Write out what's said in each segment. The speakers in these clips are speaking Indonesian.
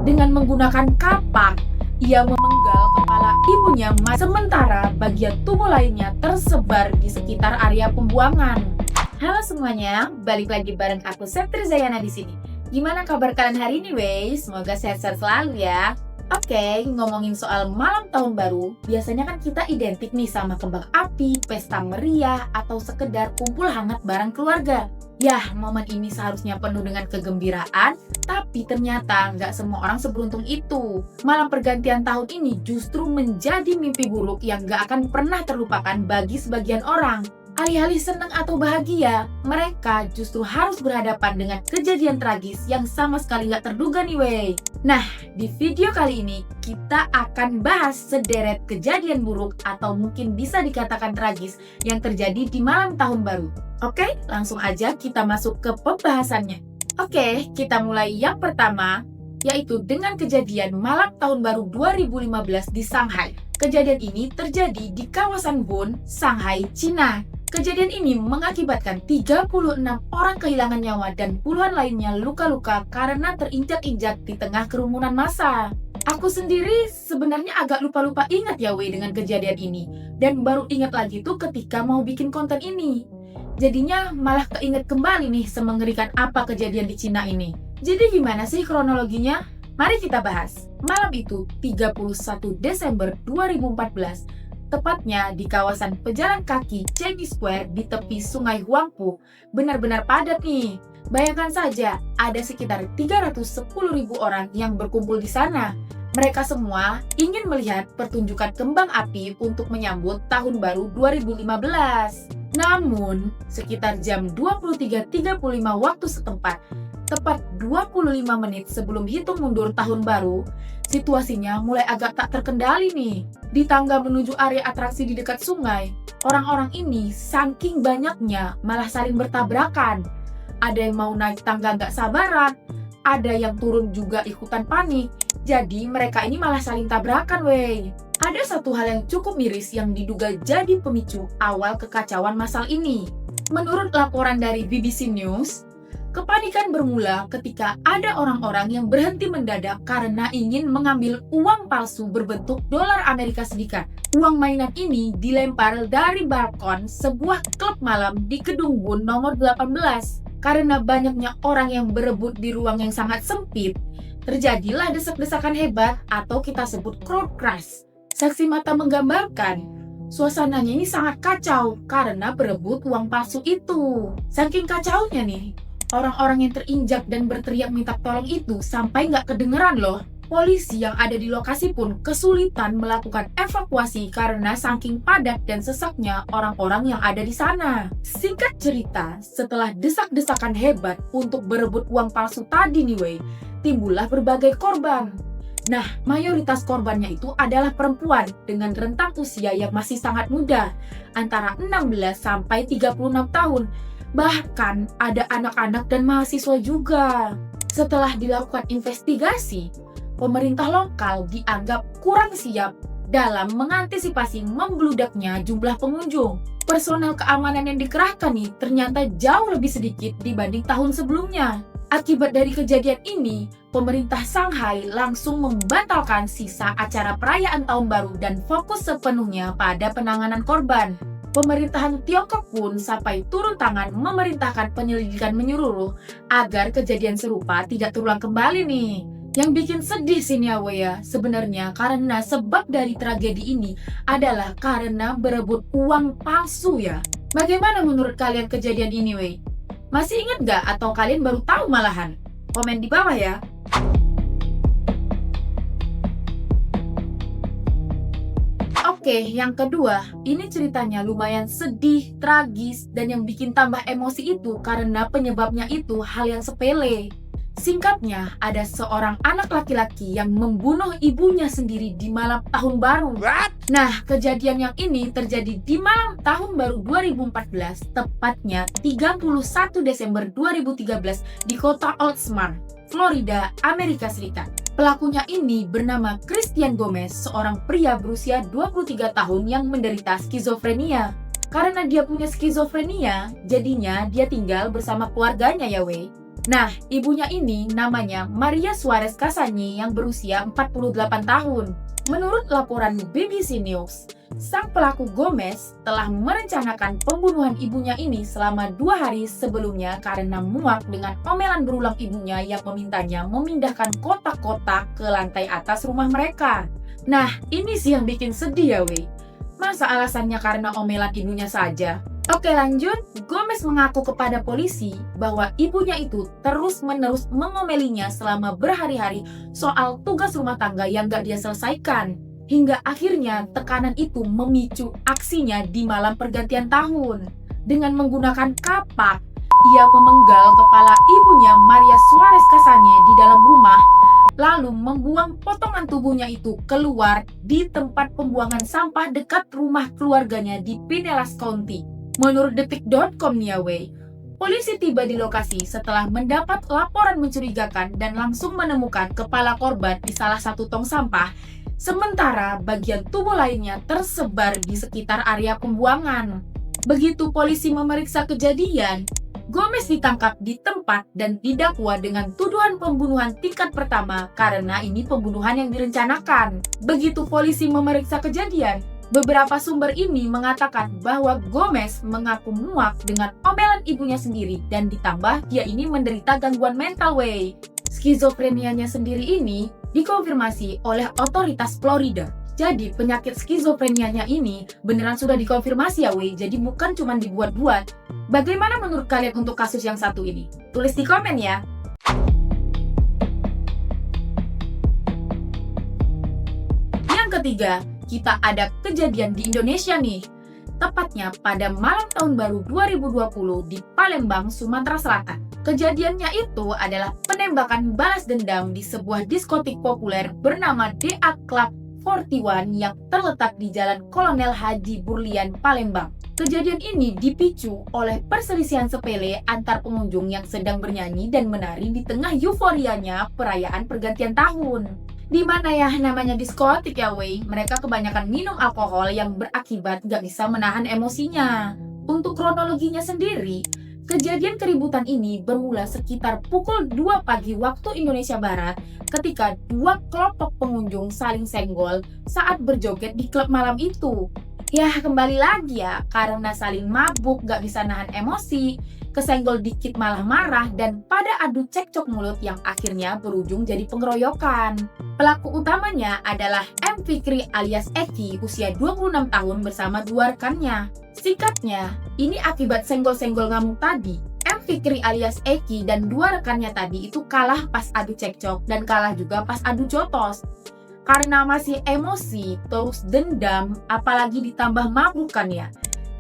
Dengan menggunakan kapak, ia memenggal kepala ibunya, sementara bagian tubuh lainnya tersebar di sekitar area pembuangan. Halo semuanya, balik lagi bareng aku Septri Zayana di sini. Gimana kabar kalian hari ini, wey? Semoga sehat-sehat selalu ya. Oke, ngomongin soal malam tahun baru, biasanya kan kita identik nih sama kembang api, pesta meriah, atau sekedar kumpul hangat bareng keluarga. Yah, momen ini seharusnya penuh dengan kegembiraan, tapi ternyata nggak semua orang seberuntung itu. Malam pergantian tahun ini justru menjadi mimpi buruk yang nggak akan pernah terlupakan bagi sebagian orang. Alih-alih senang atau bahagia, mereka justru harus berhadapan dengan kejadian tragis yang sama sekali nggak terduga nih wey. Nah, di video kali ini kita akan bahas sederet kejadian buruk atau mungkin bisa dikatakan tragis yang terjadi di malam tahun baru. Oke, langsung aja kita masuk ke pembahasannya. Oke, kita mulai yang pertama, yaitu dengan kejadian malam tahun baru 2015 di Shanghai. Kejadian ini terjadi di kawasan Bun, Shanghai, Cina. Kejadian ini mengakibatkan 36 orang kehilangan nyawa dan puluhan lainnya luka-luka karena terinjak-injak di tengah kerumunan massa. Aku sendiri sebenarnya agak lupa-lupa ingat ya weh dengan kejadian ini. Dan baru ingat lagi tuh ketika mau bikin konten ini. Jadinya malah keinget kembali nih semengerikan apa kejadian di Cina ini. Jadi gimana sih kronologinya? Mari kita bahas. Malam itu 31 Desember 2014. Tepatnya di kawasan pejalan kaki Chinese Square di tepi sungai Huangpu, benar-benar padat nih. Bayangkan saja, ada sekitar 310.000 orang yang berkumpul di sana. Mereka semua ingin melihat pertunjukan kembang api untuk menyambut tahun baru 2015. Namun, sekitar jam 23.35 waktu setempat, tepat 25 menit sebelum hitung mundur tahun baru, situasinya mulai agak tak terkendali nih. Di tangga menuju area atraksi di dekat sungai, orang-orang ini saking banyaknya malah saling bertabrakan. Ada yang mau naik tangga nggak sabaran, ada yang turun juga ikutan panik. Jadi mereka ini malah saling tabrakan wey. Ada satu hal yang cukup miris yang diduga jadi pemicu awal kekacauan massal ini. Menurut laporan dari BBC News, kepanikan bermula ketika ada orang-orang yang berhenti mendadak karena ingin mengambil uang palsu berbentuk dolar Amerika Serikat. Uang mainan ini dilempar dari balkon sebuah klub malam di Gedung Bun nomor 18. Karena banyaknya orang yang berebut di ruang yang sangat sempit, terjadilah desak-desakan hebat atau kita sebut crowd crush. Saksi mata menggambarkan, suasananya ini sangat kacau karena berebut uang palsu itu. Saking kacaunya nih, orang-orang yang terinjak dan berteriak minta tolong itu sampai nggak kedengeran loh. Polisi yang ada di lokasi pun kesulitan melakukan evakuasi karena saking padat dan sesaknya orang-orang yang ada di sana. Singkat cerita, setelah desak-desakan hebat untuk berebut uang palsu tadi nih wey, timbullah berbagai korban. Nah, mayoritas korbannya itu adalah perempuan dengan rentang usia yang masih sangat muda, antara 16 sampai 36 tahun. Bahkan ada anak-anak dan mahasiswa juga. Setelah dilakukan investigasi, pemerintah lokal dianggap kurang siap dalam mengantisipasi membludaknya jumlah pengunjung. Personel keamanan yang dikerahkan nih ternyata jauh lebih sedikit dibanding tahun sebelumnya. Akibat dari kejadian ini, pemerintah Shanghai langsung membatalkan sisa acara perayaan tahun baru dan fokus sepenuhnya pada penanganan korban. Pemerintahan Tiongkok pun sampai turun tangan memerintahkan penyelidikan menyeluruh agar kejadian serupa tidak terulang kembali nih. Yang bikin sedih sih nih ya, sebenarnya karena sebab dari tragedi ini adalah karena berebut uang palsu ya. Bagaimana menurut kalian kejadian ini wey? Masih ingat gak atau kalian baru tahu malahan? Komen di bawah ya. Oke, yang kedua, ini ceritanya lumayan sedih, tragis, dan yang bikin tambah emosi itu karena penyebabnya itu hal yang sepele. Singkatnya, ada seorang anak laki-laki yang membunuh ibunya sendiri di malam tahun baru. Nah, kejadian yang ini terjadi di malam tahun baru 2014, tepatnya 31 Desember 2013 di kota Oldsmar, Florida, Amerika Serikat. Pelakunya ini bernama Christian Gomez, seorang pria berusia 23 tahun yang menderita skizofrenia. Karena dia punya skizofrenia, jadinya dia tinggal bersama keluarganya ya weh. Nah, ibunya ini namanya Maria Suarez Casagne yang berusia 48 tahun. Menurut laporan BBC News, sang pelaku Gomez telah merencanakan pembunuhan ibunya ini selama 2 hari sebelumnya karena muak dengan omelan berulang ibunya yang memintanya memindahkan kotak-kotak ke lantai atas rumah mereka. Nah, ini sih yang bikin sedih ya weh. Masa alasannya karena omelan ibunya saja? Oke lanjut, Gomez mengaku kepada polisi bahwa ibunya itu terus-menerus mengomelinya selama berhari-hari soal tugas rumah tangga yang gak dia selesaikan. Hingga akhirnya tekanan itu memicu aksinya di malam pergantian tahun. Dengan menggunakan kapak, ia memenggal kepala ibunya Maria Suarez Casagne di dalam rumah, lalu membuang potongan tubuhnya itu keluar di tempat pembuangan sampah dekat rumah keluarganya di Pinellas County. Menurut detik.com nih ya wey, polisi tiba di lokasi setelah mendapat laporan mencurigakan dan langsung menemukan kepala korban di salah satu tong sampah, sementara bagian tubuh lainnya tersebar di sekitar area pembuangan. Begitu polisi memeriksa kejadian, Gomez ditangkap di tempat dan didakwa dengan tuduhan pembunuhan tingkat pertama karena ini pembunuhan yang direncanakan. Begitu polisi memeriksa kejadian, beberapa sumber ini mengatakan bahwa Gomez mengaku muak dengan omelan ibunya sendiri dan ditambah dia ini menderita gangguan mental wey. Skizofrenianya sendiri ini dikonfirmasi oleh otoritas Florida. Jadi penyakit skizofrenianya ini beneran sudah dikonfirmasi ya wey, jadi bukan cuma dibuat-buat. Bagaimana menurut kalian untuk kasus yang satu ini? Tulis di komen ya. Yang ketiga, kita ada kejadian di Indonesia nih. Tepatnya pada malam tahun baru 2020 di Palembang, Sumatera Selatan. Kejadiannya itu adalah penembakan balas dendam di sebuah diskotik populer bernama DA Club 41 yang terletak di Jalan Kolonel Haji Burlian, Palembang. Kejadian ini dipicu oleh perselisihan sepele antar pengunjung yang sedang bernyanyi dan menari di tengah euforianya perayaan pergantian tahun. Di mana ya namanya diskotik ya wey, mereka kebanyakan minum alkohol yang berakibat gak bisa menahan emosinya. Untuk kronologinya sendiri, kejadian keributan ini bermula sekitar pukul 2 pagi waktu Indonesia Barat ketika dua kelompok pengunjung saling senggol saat berjoget di klub malam itu. Ya kembali lagi ya, karena saling mabuk gak bisa nahan emosi, kesenggol dikit malah marah dan pada adu cekcok mulut yang akhirnya berujung jadi pengeroyokan. Pelaku utamanya adalah M. Fikri alias Eki usia 26 tahun bersama dua rekannya. Singkatnya, ini akibat senggol-senggol ngamuk tadi. M. Fikri alias Eki dan dua rekannya tadi itu kalah pas adu cekcok dan kalah juga pas adu jotos. Karena masih emosi, terus dendam, apalagi ditambah mabuk kan ya.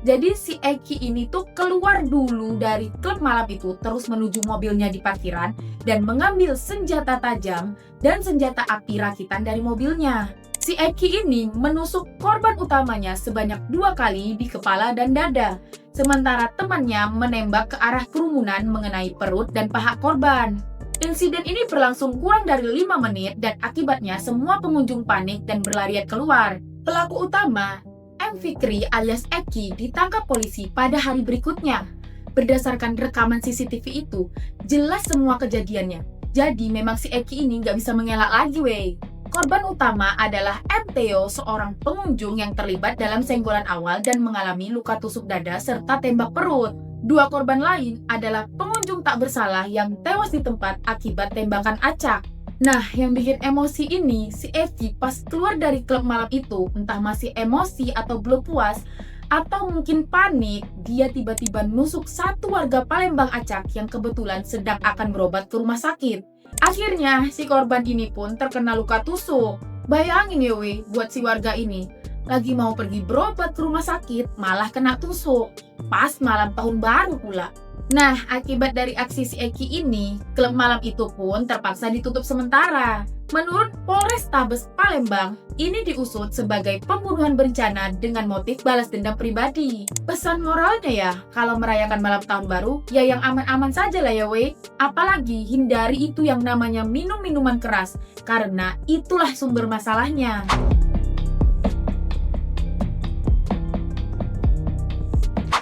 Jadi si Eki ini tuh keluar dulu dari klub malam itu terus menuju mobilnya di parkiran dan mengambil senjata tajam dan senjata api rakitan dari mobilnya. Si Eki ini menusuk korban utamanya sebanyak 2 kali di kepala dan dada, sementara temannya menembak ke arah kerumunan mengenai perut dan paha korban. Insiden ini berlangsung kurang dari 5 menit dan akibatnya semua pengunjung panik dan berlarian keluar. Pelaku utama, M. Fikri alias Eki, ditangkap polisi pada hari berikutnya. Berdasarkan rekaman CCTV itu, jelas semua kejadiannya. Jadi memang si Eki ini nggak bisa mengelak lagi wey. Korban utama adalah M. Theo, seorang pengunjung yang terlibat dalam senggolan awal dan mengalami luka tusuk dada serta tembak perut. Dua korban lain adalah pengunjung tak bersalah yang tewas di tempat akibat tembakan acak. Nah, yang bikin emosi ini, si Eki pas keluar dari klub malam itu, entah masih emosi atau belum puas, atau mungkin panik, dia tiba-tiba nusuk satu warga Palembang acak yang kebetulan sedang akan berobat ke rumah sakit. Akhirnya, si korban ini pun terkena luka tusuk. Bayangin ya weh, buat si warga ini, lagi mau pergi berobat ke rumah sakit, malah kena tusuk. Pas malam tahun baru pula. Nah, akibat dari aksi si Eki ini, klub malam itu pun terpaksa ditutup sementara. Menurut Polrestabes Palembang, ini diusut sebagai pembunuhan berencana dengan motif balas dendam pribadi. Pesan moralnya ya, kalau merayakan malam tahun baru, ya yang aman-aman saja lah ya weh. Apalagi hindari itu yang namanya minum minuman keras, karena itulah sumber masalahnya.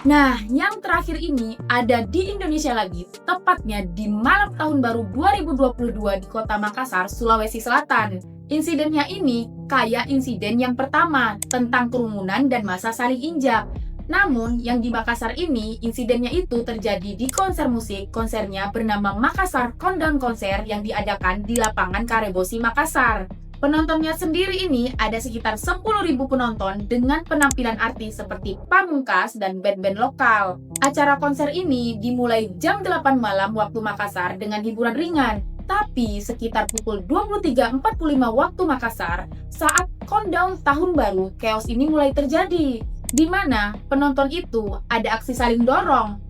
Nah, yang terakhir ini ada di Indonesia lagi, tepatnya di malam tahun baru 2022 di kota Makassar, Sulawesi Selatan. Insidennya ini kayak insiden yang pertama tentang kerumunan dan massa saling injak. Namun, yang di Makassar ini, insidennya itu terjadi di konser musik. Konsernya bernama Makassar Countdown Konser yang diadakan di lapangan Karebosi, Makassar. Penontonnya sendiri ini ada sekitar 10.000 penonton dengan penampilan artis seperti Pamungkas dan band-band lokal. Acara konser ini dimulai jam 8 malam waktu Makassar dengan hiburan ringan. Tapi sekitar pukul 23.45 waktu Makassar, saat countdown tahun baru, chaos ini mulai terjadi. Di mana penonton itu ada aksi saling dorong.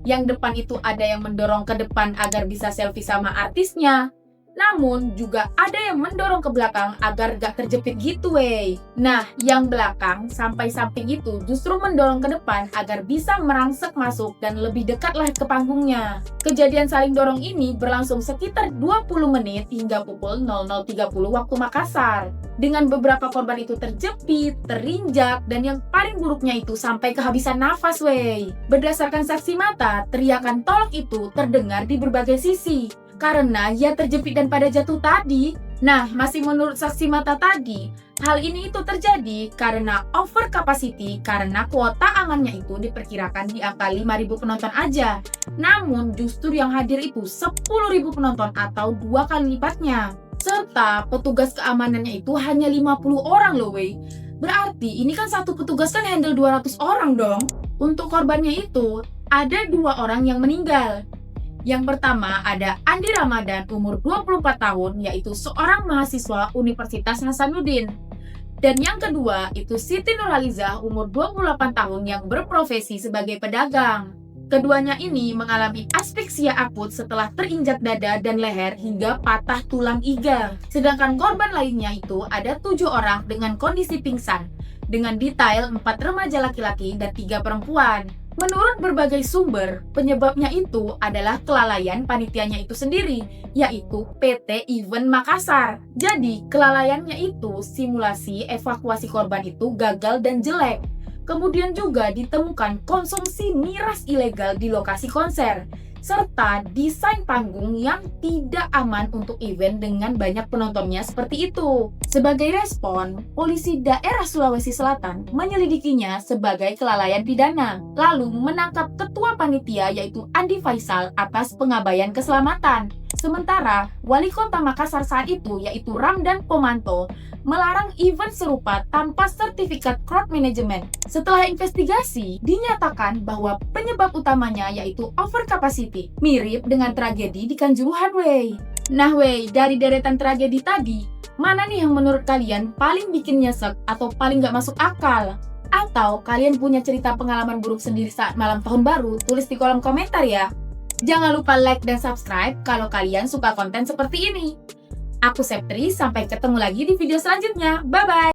Yang depan itu ada yang mendorong ke depan agar bisa selfie sama artisnya. Namun juga ada yang mendorong ke belakang agar gak terjepit gitu wey. Nah, yang belakang sampai samping itu justru mendorong ke depan agar bisa merangsek masuk dan lebih dekatlah ke panggungnya. Kejadian saling dorong ini berlangsung sekitar 20 menit hingga pukul 00.30 waktu Makassar. Dengan beberapa korban itu terjepit, terinjak, dan yang paling buruknya itu sampai kehabisan nafas wey. Berdasarkan saksi mata, teriakan tolak itu terdengar di berbagai sisi. Karena ia terjepit dan pada jatuh tadi. Nah, masih menurut saksi mata tadi, hal ini itu terjadi karena over capacity karena kuota angannya itu diperkirakan di angka 5.000 penonton aja. Namun justru yang hadir itu 10.000 penonton atau 2 kali lipatnya. Serta petugas keamanannya itu hanya 50 orang loh wey. Berarti ini kan satu petugas kan handle 200 orang dong. Untuk korbannya itu ada 2 orang yang meninggal. Yang pertama ada Andi Ramadan umur 24 tahun yaitu seorang mahasiswa Universitas Hasanuddin. Dan yang kedua itu Siti Nurhalizah umur 28 tahun yang berprofesi sebagai pedagang. Keduanya ini mengalami aspeksia akut setelah terinjak dada dan leher hingga patah tulang iga. Sedangkan korban lainnya itu ada 7 orang dengan kondisi pingsan. Dengan detail 4 remaja laki-laki dan 3 perempuan. Menurut berbagai sumber, penyebabnya itu adalah kelalaian panitianya itu sendiri, yaitu PT Event Makassar. Jadi, kelalaiannya itu simulasi evakuasi korban itu gagal dan jelek. Kemudian juga ditemukan konsumsi miras ilegal di lokasi konser, serta desain panggung yang tidak aman untuk event dengan banyak penontonnya seperti itu. Sebagai respon, polisi daerah Sulawesi Selatan menyelidikinya sebagai kelalaian pidana, lalu menangkap ketua panitia yaitu Andi Faisal atas pengabaian keselamatan. Sementara, wali kota Makassar saat itu yaitu Ramdan Pomanto melarang event serupa tanpa sertifikat crowd management. Setelah investigasi, dinyatakan bahwa penyebab utamanya yaitu overcapacity, mirip dengan tragedi di Kanjuruhan wey. Nah wey, dari deretan tragedi tadi, mana nih yang menurut kalian paling bikin nyesek atau paling gak masuk akal? Atau kalian punya cerita pengalaman buruk sendiri saat malam tahun baru? Tulis di kolom komentar ya. Jangan lupa like dan subscribe kalau kalian suka konten seperti ini. Aku Septri, sampai ketemu lagi di video selanjutnya. Bye-bye!